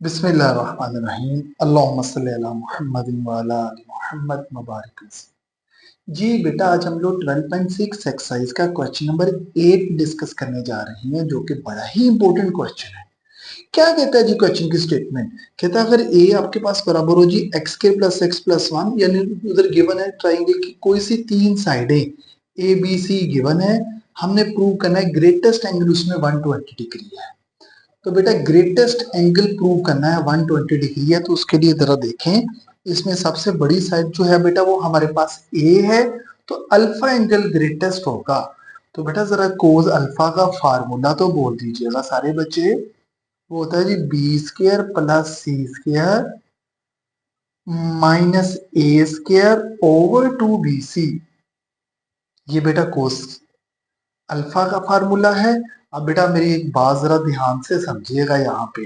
बिस्मिल्लाहिर्रहमानिर्रहीम। अल्लाहुम्मा सल्ली अला मुहम्मदिन व अला आलि मुहम्मद मुबारक वसल्लम। जी बेटा, आज हम लोग 12.6 एक्सरसाइज का क्वेश्चन नंबर 8 डिस्कस करने जा रहे हैं, जो कि बड़ा ही इंपॉर्टेंट क्वेश्चन है। क्या कहता है जी क्वेश्चन की स्टेटमेंट? कहता है अगर ए आपके पास बराबर हो जी एक्स के प्लस एक्स प्लस वन, यानी उधर गिवन है ट्राइंगल की कोई सी तीन साइडें ए बी सी गिवन है, हमने प्रूव करना है ग्रेटेस्ट एंगल उसमें 120 डिग्री है। तो बेटा ग्रेटेस्ट एंगल प्रूव करना है 120 डिग्री है, तो उसके लिए जरा देखें, इसमें सबसे बड़ी साइड जो है बेटा वो हमारे पास ए है, तो अल्फा एंगल ग्रेटेस्ट होगा। तो बेटा जरा कोस अल्फा का फार्मूला तो बोल दीजिएगा सारे बच्चे। वो होता है जी बी स्क्र प्लस सी स्क्र माइनस ए स्क्र ओवर 2bc। ये बेटा कोस अल्फा का फार्मूला है। अब बेटा मेरी एक बात जरा ध्यान से समझिएगा यहाँ पे।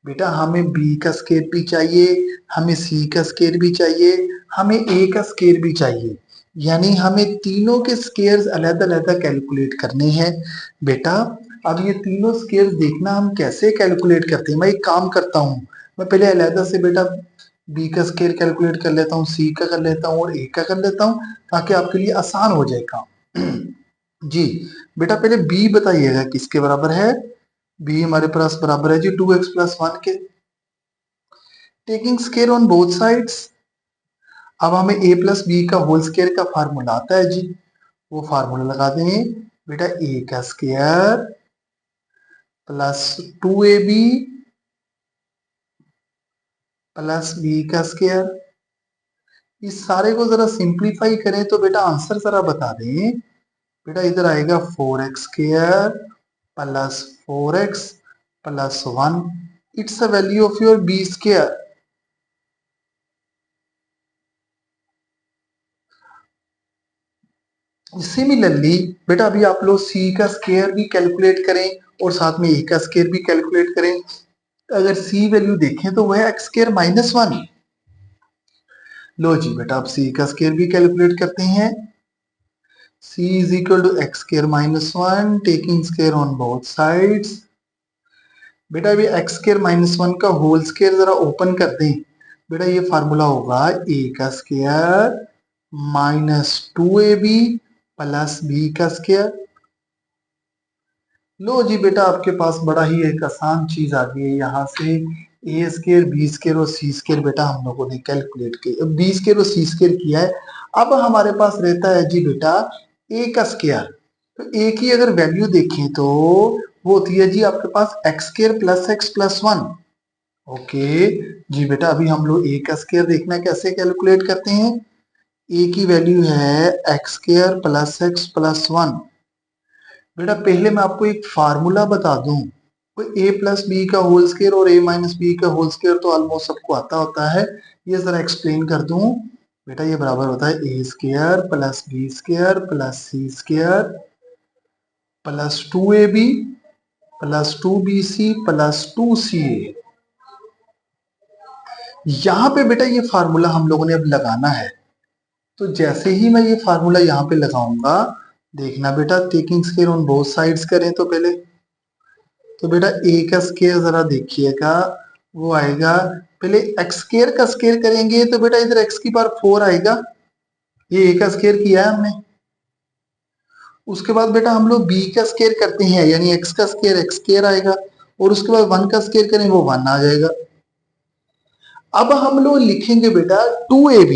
बेटा हमें बी का स्केयर भी चाहिए, हमें सी का स्केयर भी चाहिए, हमें ए का स्केयर भी चाहिए, यानी हमें तीनों के स्केयर्स अलग-अलग कैलकुलेट करने हैं। बेटा अब ये तीनों स्केयर्स देखना हम कैसे कैलकुलेट करते हैं। मैं एक काम करता हूँ, मैं पहले अलग से बेटा बी का स्केयर कैलकुलेट कर लेता हूँ, सी का कर लेता हूँ और ए का कर लेता हूँ, ताकि आपके लिए आसान हो जाए काम। जी बेटा पहले b बताइएगा किसके बराबर है। b हमारे पास बराबर है जी 2x प्लस वन के। Taking square on both sides. अब हमें a प्लस बी का होल स्केयर का फार्मूला आता है जी, वो फार्मूला लगा देंगे। बेटा a का square plus 2ab plus b का स्केयर। इस सारे को जरा सिंप्लीफाई करें तो बेटा आंसर जरा बता दें। बेटा इधर आएगा 4x square plus 4x plus 1। It's a value of your B square. Similarly बेटा अभी आप लोग सी का स्केयर भी कैलकुलेट करें और साथ में ए का स्केयर भी कैलकुलेट करें। अगर सी वैल्यू देखें तो वह एक्स स्केयर माइनस वन। लो जी बेटा अब सी का स्केयर भी कैलकुलेट करते हैं। c is equal to X square minus one, taking square on both sides. बेटा अभी एक्स स्केयर माइनस वन का होल स्केयर जरा ओपन कर दें। बेटा ये फार्मूला होगा a का square minus 2ab plus b का स्केयर। लो जी बेटा आपके पास बड़ा ही एक आसान चीज आ गई है। यहाँ से ए स्केयर बी स्केयर और सी स्केयर बेटा हम लोगों ने कैलकुलेट किया, बी स्केयर और सी स्केयर किया है। अब हमारे पास रहता है जी बेटा ए का स्केयर। तो ए की अगर वैल्यू देखें तो वो होती है जी आपके पास x square plus x plus one. Okay जी बेटा अभी हम लोग ए का स्केयर देखना कैसे कैलकुलेट करते हैं। ए की वैल्यू है x square plus x plus one. बेटा पहले मैं आपको एक फार्मूला बता दूं, ए प्लस बी का होल स्केयर और ए माइनस बी का होल स्केयर तो ऑलमोस्ट सबको आता होता है। ये जरा एक्सप्लेन कर दूं। बेटा ये बराबर होता है A square plus B square plus C square plus 2ab plus 2bc plus 2ca। यहाँ पे बेटा ये फार्मूला हम लोगों ने अब लगाना है। तो जैसे ही मैं ये फार्मूला यहाँ पे लगाऊंगा, देखना बेटा taking square on both sides करें तो पहले। तो बेटा ए का स्केयर जरा देखिएगा, वो आएगा पहले एक्स स्केयर का स्केयर करेंगे तो बेटा इधर एक्स की पावर 4 आएगा। ये ए का स्केयर किया है हमने। उसके बाद बेटा हम लोग बी का स्केयर करते हैं, यानी एक्स का स्केयर एक्स स्केयर आएगा, और उसके बाद वन का स्केयर करें वो वन आ जाएगा। अब हम लोग लिखेंगे बेटा 2ab।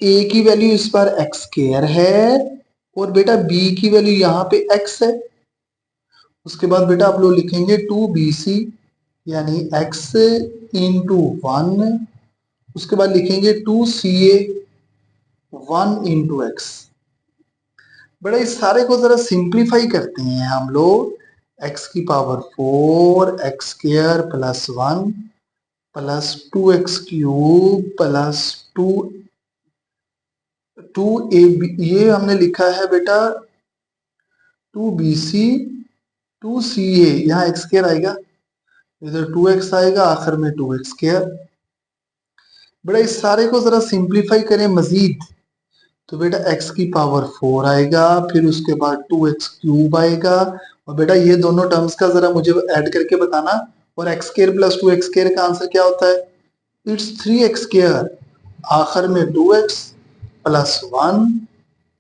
ए की वैल्यू इस बार एक्स स्केयर है और बेटा बी की वैल्यू यहाँ पे एक्स है। उसके बाद बेटा आप लोग लिखेंगे 2bc, यानी x इंटू वन। उसके बाद लिखेंगे 2ca 1 इंटू एक्स। बेटा इस सारे को जरा सिंप्लीफाई करते हैं हम लोग। x की power 4 x square plus one plus 2x cube plus two 2ab। ये हमने लिखा है बेटा 2bc 2ca, यहाँ एक्स स्क्र आएगा, इधर 2x आएगा, आखिर में 2x स्क्र। बेटा इस सारे को जरा सिंप्लीफाई करें मजीद, तो बेटा x की पावर 4 आएगा, फिर उसके बाद 2x क्यूब आएगा। और बेटा ये दोनों टर्म्स का जरा मुझे ऐड करके बताना, और x square plus 2x square का आंसर क्या होता है? इट्स 3x स्क्वायर, आखिर में 2x plus 1,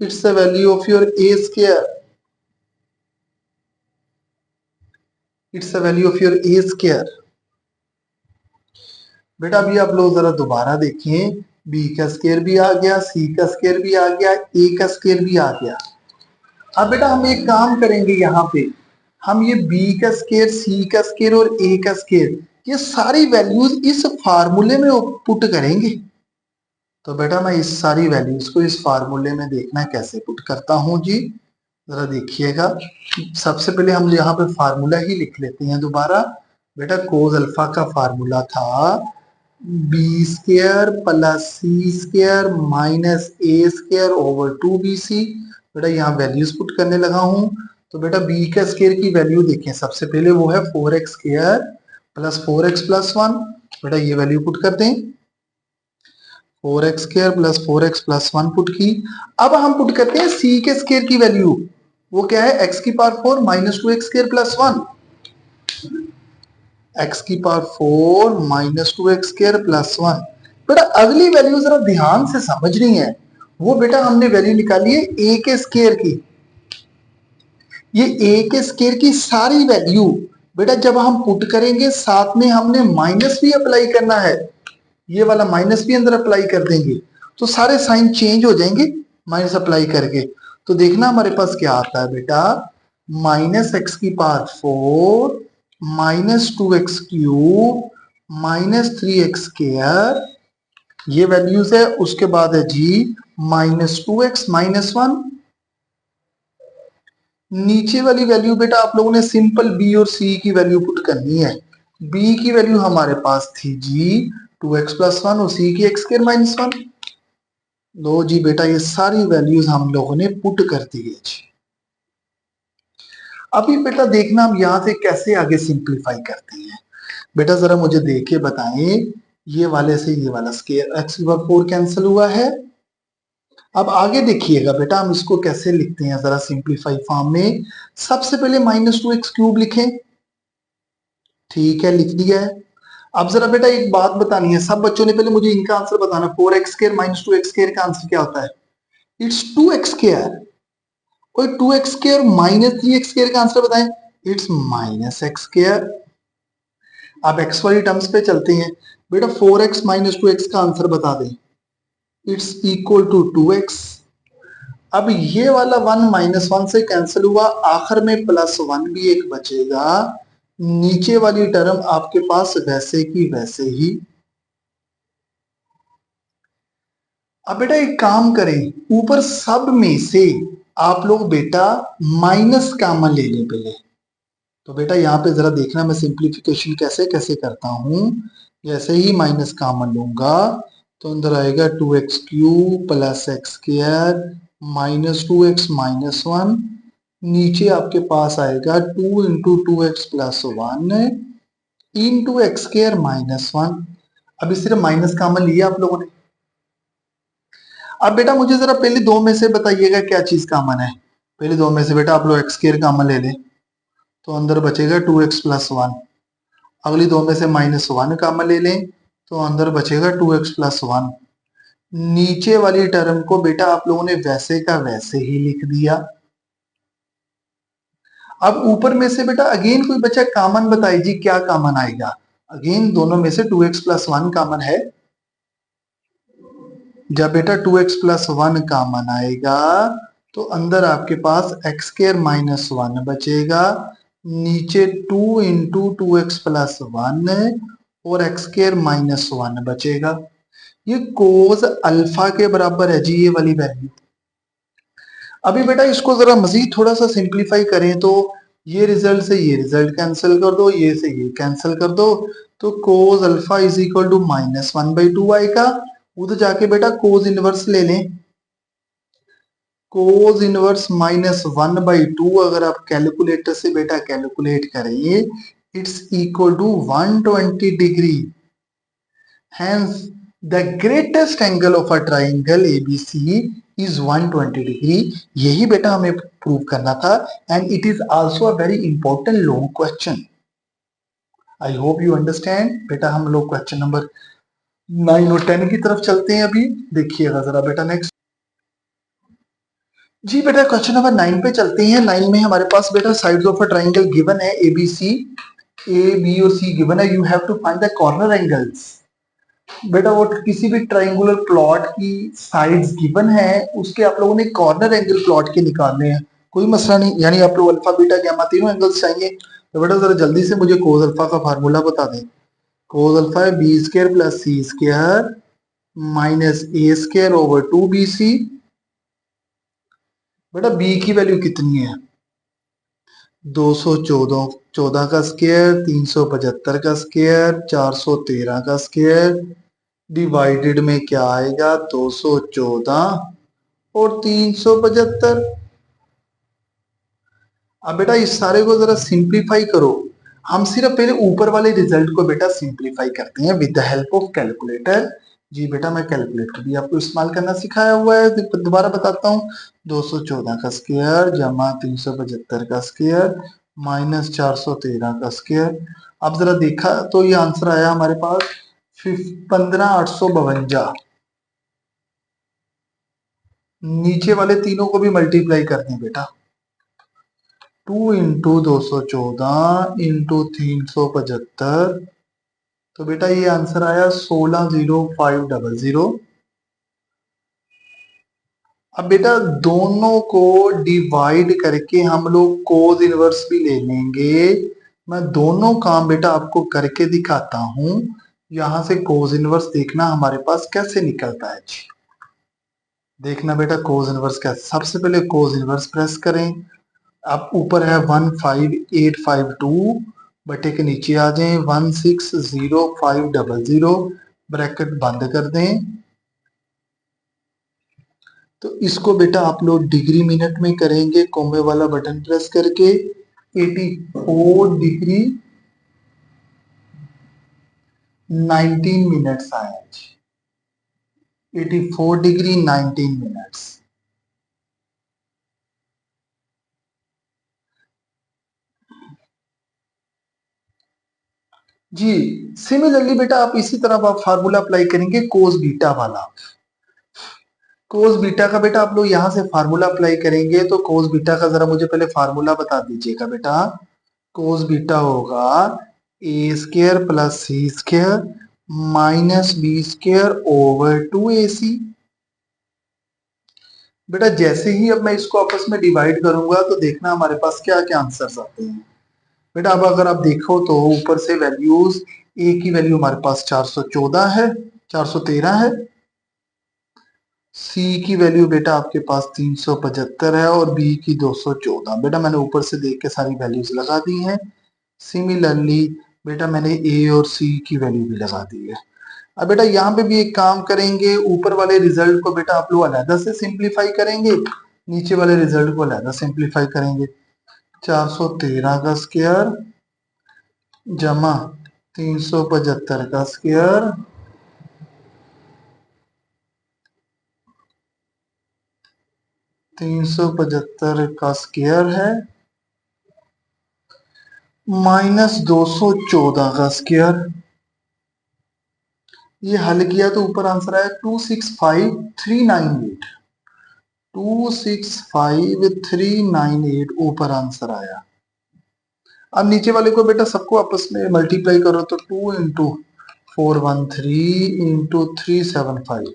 it's the value of your a square, it's the value of your a square. बेटा अभी आप लोग जरा दोबारा देखिए, b का स्क्वायर भी आ गया, c का स्क्वायर भी आ गया, a का स्क्वायर भी आ गया। अब बेटा हम एक काम करेंगे, यहाँ पे हम ये b का स्क्वायर, c का स्क्वायर और a का स्क्वायर, ये सारी वैल्यूज इस फार्मूले में पुट करेंगे। तो बेटा मैं इस सारी वैल्यूज को इस फार्मूले में देखना कैसे पुट करता हूं जी, जरा देखिएगा। सबसे पहले हम यहाँ पे फार्मूला ही लिख लेते हैं दोबारा। बेटा कोस अल्फा का फार्मूला था B square plus C square minus ए स्क्वायर ओवर 2bc। बेटा यहाँ वैल्यूज पुट करने लगा हूं। तो बेटा बी का स्क्वायर की वैल्यू देखें, सबसे पहले वो है 4x square plus 4x plus 1। बेटा ये वैल्यू पुट कर दें, 4x square plus 4x plus 1 put की। अब हम पुट करते हैं c के स्क्वायर की वैल्यू, वो क्या है x की power 4 minus 2x square plus 1, x की power 4 minus 2x square plus 1। बेटा अगली वैल्यू जरा ध्यान से समझनी है, वो बेटा हमने वैल्यू निकाली है a के स्क्वायर की। ये a के स्क्वायर की सारी वैल्यू बेटा जब हम पुट करेंगे, साथ में हमने माइनस भी अप्लाई करना है, ये वाला माइनस भी अंदर अप्लाई कर देंगे, तो सारे साइन चेंज हो जाएंगे माइनस अप्लाई करके। तो देखना हमारे पास क्या आता है बेटा, माइनस एक्स की power 4 minus 2x cube minus 3x square, ये वैल्यूज है। उसके बाद है जी माइनस 2x माइनस 1। नीचे वाली वैल्यू बेटा आप लोगों ने सिंपल b और c की वैल्यू पुट करनी है। b की वैल्यू हमारे पास थी जी 2x प्लस 1 और c की x स्क्वायर माइनस 1। लो जी बेटा ये सारी वैल्यूज हम लोगों ने पुट कर दी है जी। अभी बेटा देखना हम यहां से कैसे आगे सिंप्लीफाई करते हैं। बेटा जरा मुझे देख के बताएं, ये वाले से ये वाला स्क्वायर x की पावर 4 कैंसिल हुआ है। अब आगे देखिएगा बेटा हम इसको कैसे लिखते हैं जरा सिंप्लीफाई फॉर्म में। सबसे पहले माइनस 2x क्यूब लिखें, ठीक है लिख दिया है। अब जरा बेटा एक बात बतानी है सब बच्चों ने, पहले मुझे इनका आंसर बताना, 4x square minus 2x square का आंसर क्या होता है? It's 2x square. कोई 2x square minus 3x square का आंसर बताएं, इट्स माइनस x स्क्वायर। अब x वाली टर्म्स पे चलते हैं बेटा, 4x माइनस 2x का आंसर बता दें, इट्स इक्वल टू 2x। अब ये वाला 1 माइनस 1 से कैंसिल हुआ, आखिर में प्लस 1 भी एक बचेगा, नीचे वाली टर्म आपके पास वैसे की वैसे ही। अब बेटा एक काम करें, ऊपर सब में से आप लोग बेटा माइनस कॉमन ले लें पहले। तो बेटा यहाँ पे जरा देखना मैं सिंप्लीफिकेशन कैसे कैसे करता हूं। जैसे ही माइनस कॉमन लूंगा तो अंदर आएगा 2x cube plus x square minus 2x minus 1, नीचे आपके पास आएगा 2 into 2x plus 1 into x square minus 1। अभी सिर्फ माइनस कॉमन लिया आप लोगों ने। अब बेटा मुझे जरा पहले दो में से बताइएगा क्या चीज कॉमन है। पहले दो में से बेटा आप लोग एक्स स्क्वायर कॉमन ले लें, तो अंदर बचेगा 2x प्लस 1। अगली दो में से माइनस 1 कॉमन ले लें, तो अंदर बचेगा 2x प्लस 1। नीचे वाली टर्म को बेटा आप लोगों ने वैसे का वैसे ही लिख दिया। अब ऊपर में से बेटा अगेन कोई बच्चा कॉमन बताए जी, क्या कॉमन आएगा? अगेन दोनों में से 2x प्लस 1 कॉमन है। जब बेटा 2x प्लस 1 कॉमन आएगा तो अंदर आपके पास एक्स स्क्वायर माइनस 1 बचेगा, नीचे 2 इंटू 2x प्लस 1 और एक्स स्क्वायर माइनस 1 बचेगा। ये कोस अल्फा के बराबर है जी ये वाली वैल्यू। अभी बेटा इसको जरा मजीद थोड़ा सा सिंप्लीफाई करें तो ये रिजल्ट से ये रिजल्ट कैंसिल कर दो, ये से ये कैंसिल कर दो, तो cos alpha is equal to minus 1/2 आएगा। उधर जाके बेटा कोस इनवर्स ले लें, कोस इनवर्स माइनस 1/2 अगर आप कैलकुलेटर से बेटा कैलकुलेट करें, it's equal to 120 degree. Hence, the greatest angle of a triangle ABC is 120 degree. यही बेटा हमें प्रूव करना था, and it is also a very important long question. I hope you understand. बेटा हम लोग क्वेश्चन नंबर 9 और 10 की तरफ चलते हैं। अभी देखिएगा जरा बेटा नेक्स्ट। जी बेटा क्वेश्चन नंबर 9 पे चलते हैं। 9 में हमारे पास बेटा sides of a triangle given है A B C, A B और सी गिवन है। You have to find the corner angles. बेटा वो किसी भी ट्राइंगुलर प्लॉट की साइड्स गिवन है, उसके आप लोगों ने कॉर्नर एंगल प्लॉट के निकालने हैं। कोई मसला नहीं, यानी आप लोग अल्फा बीटा गैमा तीनों एंगल्स चाहिए। तो बेटा जरा जल्दी से मुझे कोस अल्फा का फार्मूला बता दें। कोस अल्फा है B square plus C square minus ए स्क्वायर ओवर 2bc। बेटा बी की वैल्यू कितनी है? 214 14 का स्क्वायर, 375 का स्क्वायर, 413 का स्क्वायर डिवाइडेड में क्या आएगा? 214 और 375। अब बेटा इस सारे को जरा सिंप्लीफाई करो। हम सिर्फ पहले ऊपर वाले रिजल्ट को बेटा सिंप्लीफाई करते हैं with the help of calculator. जी बेटा मैं कैलकुलेटर भी आपको इस्तेमाल करना सिखाया हुआ है, दोबारा बताता हूँ। 214 का स्क्वायर जमा 375 का स्क्वायर माइनस 413 का स्क्वायर। अब जरा देखा तो ये आंसर आया हमारे पास 15,852। नीचे वाले तीनों को भी मल्टीप्लाई कर दें बेटा। 2 इंटू 214 इंटू 375, तो बेटा ये आंसर आया 16,0500। अब बेटा दोनों को डिवाइड करके हम लोग कोस इनवर्स भी ले लेंगे। मैं दोनों काम बेटा आपको करके दिखाता हूं। यहां से कोस इनवर्स देखना हमारे पास कैसे निकलता है जी। देखना बेटा कोस इनवर्स कैसे, सबसे पहले कोस इनवर्स प्रेस करें। आप ऊपर है 15852, बटे के नीचे आ जाएं 160500, ब्रैकेट बंद कर दें। तो इसको बेटा आप लोग डिग्री मिनट में करेंगे, कोमे वाला बटन प्रेस करके। 84 डिग्री 19 मिनट्स आया जी। 84 डिग्री 19 मिनट्स। जी सिमिलरली बेटा आप इसी तरह आप फार्मूला अप्लाई करेंगे कोस बीटा वाला। कोस बीटा का बेटा आप लोग यहां से फार्मूला अप्लाई करेंगे, तो कोस बीटा का जरा मुझे पहले फार्मूला बता दीजिएगा बेटा। कोस बीटा होगा A square plus C square minus B square over 2ac। बेटा जैसे ही अब मैं इसको आपस में डिवाइड करूंगा तो देखना हमारे पास क्या क्या आंसर्स आते हैं। बेटा अब अगर आप देखो तो ऊपर से वैल्यूज, ए की वैल्यू हमारे पास 414 है, 413 है। सी की वैल्यू बेटा आपके पास 375 है और बी की 214। बेटा मैंने ऊपर से देख के सारी वैल्यूज लगा दी हैं। सिमिलरली बेटा मैंने ए और सी की वैल्यू भी लगा दी है। अब बेटा यहाँ पे भी एक काम करेंगे, ऊपर वाले रिजल्ट को बेटा आप लोग अलहदा से सिंप्लीफाई करेंगे, नीचे वाले रिजल्ट को अलहदा सिंप्लीफाई करेंगे। 413 का स्क्वायर जमा 375 का स्क्वायर 375 का स्क्वायर है माइनस 214 का स्क्वायर। ये हल किया तो ऊपर आंसर आया 265398। 265398 ऊपर आंसर आया। अब नीचे वाले को बेटा सबको आपस में मल्टीप्लाई करो तो 2 इंटू 413 इंटू 375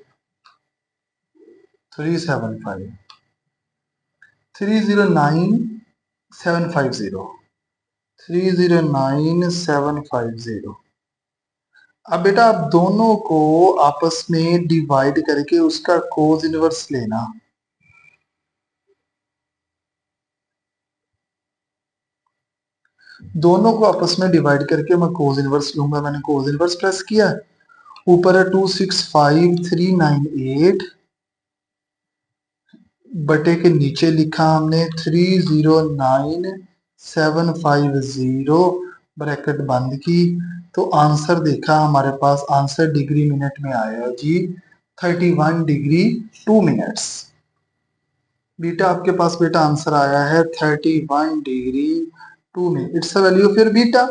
309 750 309750। अब बेटा आप दोनों को आपस में डिवाइड करके उसका कोस इनवर्स लेना। दोनों को आपस में डिवाइड करके मैं कोस इनवर्स लूंगा। मैंने कोस इनवर्स प्रेस किया, ऊपर है 265398 बटे के नीचे लिखा हमने 309750, ब्रैकेट बंद की। तो आंसर देखा हमारे पास, आंसर डिग्री मिनट में आया जी 31 डिग्री 2 मिनट्स। बीटा आपके पास बेटा आंसर आया है 31 degree 2 minute. It's a value फिर बीटा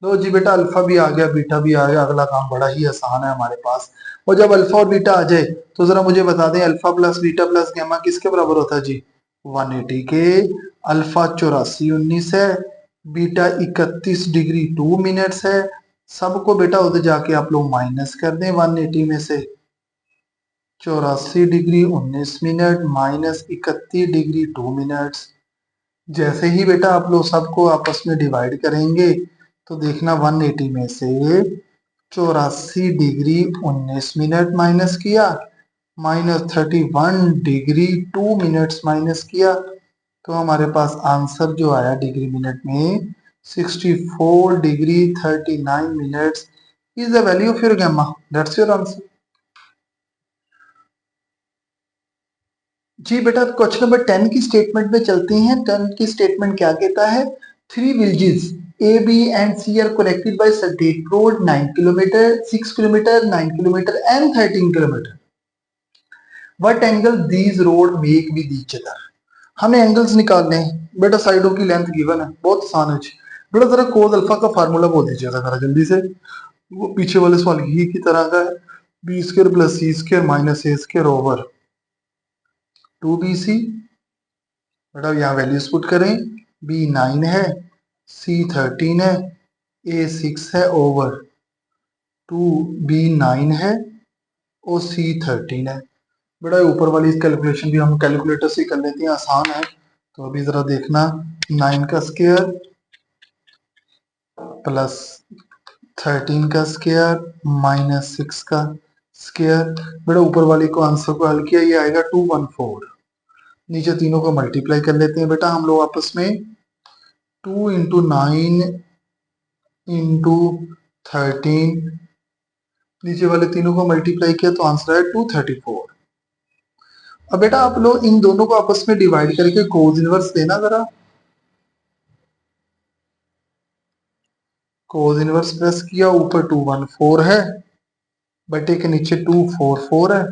लो जी बेटा, अल्फा भी आ गया, बीटा भी आ गया, अगला काम बड़ा ही आसान है हमारे पास। और जब अल्फा और बीटा आ जाए तो जरा मुझे बता दें, alpha plus beta plus gamma किसके बराबर होता है जी? 180 के। अल्फा 84 19 है, बीटा 31 डिग्री 2 मिनट्स है। सबको बेटा उधर जाके आप लोग माइनस कर दें 180 में से। 84 degree 19 minute minus 31 degree 2 minutes. जैसे ही बेटा आप लोग सबको आपस में डिवाइड करेंगे तो देखना 180 में से 84 डिग्री 19 मिनट माइनस किया, माइनस 31 डिग्री 2 मिनट्स माइनस किया, तो हमारे पास आंसर जो आया डिग्री मिनट में 64 degree 39 minutes is the value of your gamma. That's your answer. जी बेटा, क्वेश्चन नंबर 10 की स्टेटमेंट में चलते हैं। 10 की स्टेटमेंट क्या कहता है? Three villages A, B and C are connected by state road 9 kilometer, 6 kilometer, 9 kilometer and 13 kilometer. What angle these road make with each other? हमें एंगल्स निकालने हैं बेटा, साइडों की लेंथ गिवन है, बहुत आसान है जी। बेटा जरा कोस अल्फा का फार्मूला बोल दीजिएगा जरा जल्दी से, वो पीछे वाले सवाल की तरह का है। बी स्क्र प्लस सी स्क्र माइनस ए स्क्र ओवर 2bc। बेटा यहाँ वैल्यूज पुट करें, बी 9 है, सी 13 है, ए 6 है ओवर 2b 9 है और सी 13 है। बेटा ऊपर वाली कैलकुलेशन भी हम कैलकुलेटर से कर लेते हैं, आसान है। तो अभी जरा देखना, 9 का स्क्वायर प्लस 13 का स्क्वायर माइनस 6 का स्क्वायर। बेटा ऊपर वाली को आंसर को हल किया, ये आएगा 214। नीचे तीनों को मल्टीप्लाई कर लेते हैं बेटा हम लोग आपस में। 2 इंटू 9 इंटू 13, नीचे वाले तीनों को मल्टीप्लाई किया तो आंसर है 234। अब बेटा आप लोग इन दोनों को आपस में डिवाइड करके कोस इनवर्स लेना जरा। कोस इनवर्स प्रेस किया, ऊपर 214 है, बटे के नीचे 244 है।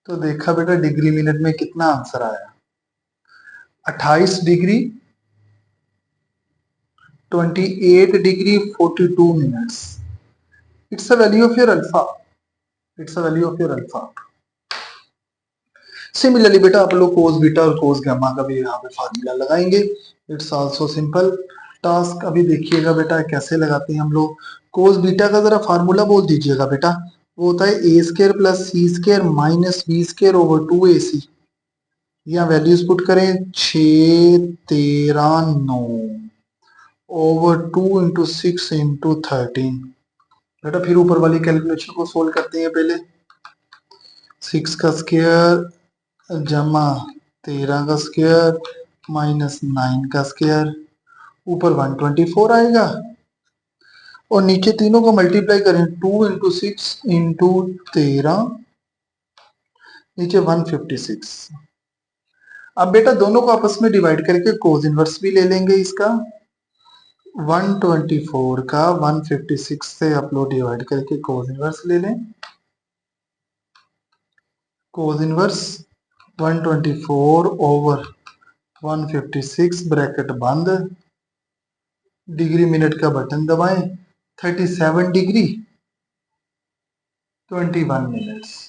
तो देखा बेटा डिग्री मिनट में कितना आंसर आया? 28 degree 28 degree 42 minutes. It's a value of your alpha. It's a value of your alpha. Similarly बेटा आप लोग कोस बीटा और कोस गामा का भी यहाँ पे फार्मूला लगाएंगे। It's also simple task. अभी देखिएगा बेटा कैसे लगाते हैं हम लोग। कोस बीटा का जरा फार्मूला बोल दीजिएगा बेटा। वो होता है A square plus C square minus B square over 2ac। यहाँ वैल्यूज पुट करें, 6 13 9 ओवर 2 इंटू 6 इंटू 13। बेटा फिर ऊपर वाली कैलकुलेशन को सोल्व करते हैं पहले। 6 का स्क्वायर जमा 13 का स्क्वायर माइनस 9 का स्क्वायर, ऊपर 124 आएगा और नीचे तीनों को मल्टीप्लाई करें, 2 इंटू 6 इंटू 13, नीचे 156। अब बेटा दोनों को आपस में डिवाइड करके कोस इनवर्स भी ले लेंगे इसका। 124 का 156 से आप लोग डिवाइड करके कोस इनवर्स ले लें। कोस इनवर्स 124 ओवर 156 ब्रैकेट बंद, डिग्री मिनट का बटन दबाएं, 37 डिग्री 21 मिनट्स।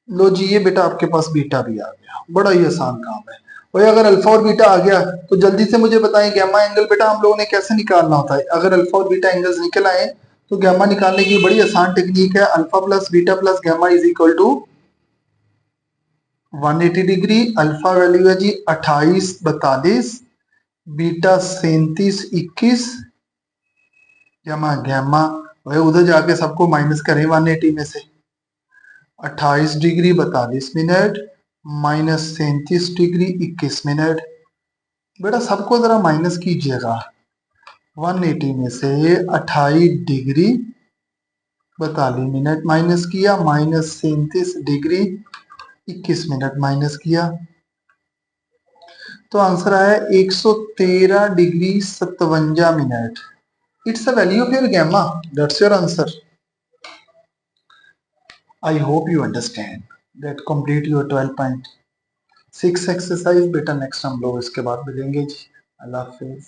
लो जी ये बेटा आपके पास बीटा भी आ गया, बड़ा ही आसान काम है। और अगर अल्फा और बीटा आ गया तो जल्दी से मुझे बताएं गैमा एंगल बेटा हम लोगों ने कैसे निकालना होता है। अगर अल्फा और बीटा एंगल्स निकल आए तो गैमा निकालने की बड़ी आसान टेक्निक है। Alpha plus beta plus gamma is equal to 180 degree. Alpha value है जी 28 42, बीटा 37 21, गैमा गैमा वही उधर जाके सबको माइनस करें 180 में से। 28 degree 42 minute minus 37 degree 21 minute. बेटा सबको जरा माइनस कीजिएगा, 180 में से 28 डिग्री 42 मिनट माइनस किया, माइनस 37 डिग्री 21 मिनट माइनस किया, तो आंसर आया 113 degree 57 minute. It's the value of your gamma. That's your answer. I hope you understand that. Complete your 12 point. 6 exercise बेटा नेक्स्ट हम लोग इसके बाद मिलेंगे जी। अल्लाह हाफिज।